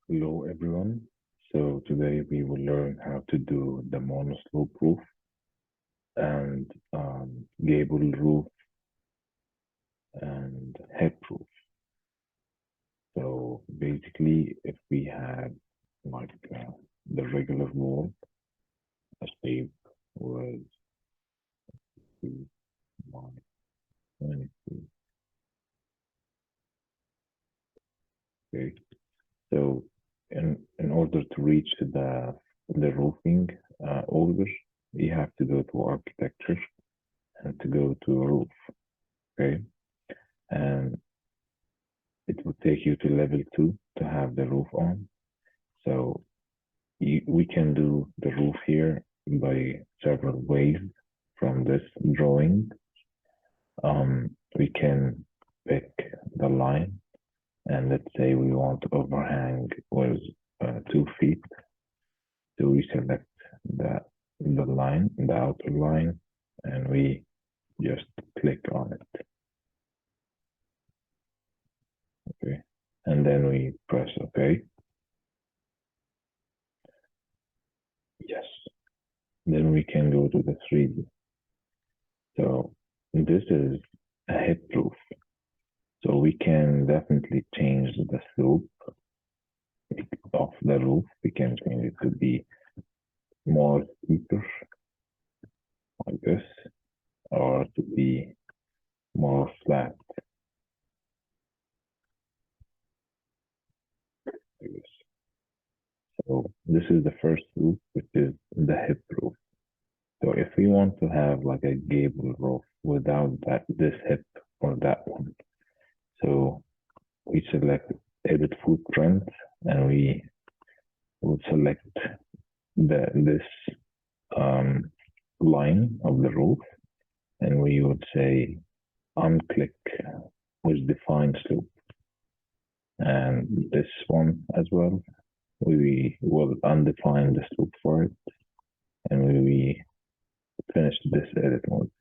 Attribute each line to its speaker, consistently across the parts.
Speaker 1: Hello everyone. So today we will learn how to do the monoslope roof and gable roof and hip roof. So basically, if we have like the regular wall, a shape was 2, 1, 22. Okay. So in order to reach the roofing order, you have to go to architecture and to go to roof. Okay. And it would take you to level 2 to have the roof on. So we can do the roof here by several ways from this drawing. We can pick the line, and let's say we want overhang was 2 feet. So we select the line, the outer line, and we just click on it. Okay, and then we press OK. Yes. Then we can go to the 3D. So this is a hip roof. So we can definitely change the slope of the roof. We can change it to be more steeper, like this, or to be more flat, like this. So this is the first roof, which is the hip roof. So if we want to have like a gable roof without this hip or that one, so we select edit footprint and we would select this line of the roof, and we would say unclick with define slope, and this one as well, we will undefine the slope for it, and we finish this edit mode.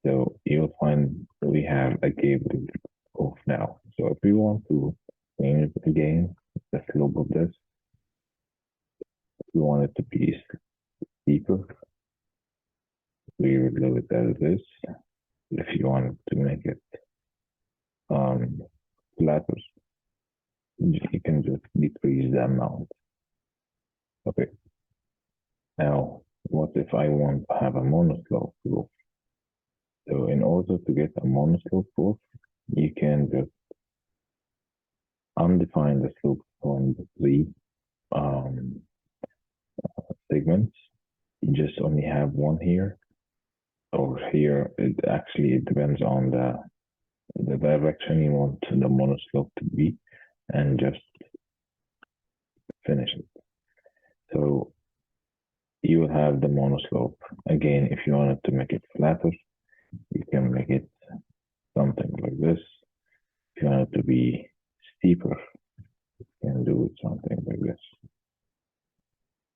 Speaker 1: So you'll find we have a gable roof now. So if we want to change it again, the slope of this, if we want it to be steeper, we would do it as this. If you want to make it flatter, you can just decrease the amount. Okay. Now, what if I want to have a monoslope roof? So in order to get a monoslope roof, you can just undefine the slope on the 3 segments. You just only have one here, or here. It depends on the direction you want the monoslope to be, and just finish it. So you will have the monoslope. Again, if you wanted to make it flatter, you can make it something like this. If you want it to be steeper,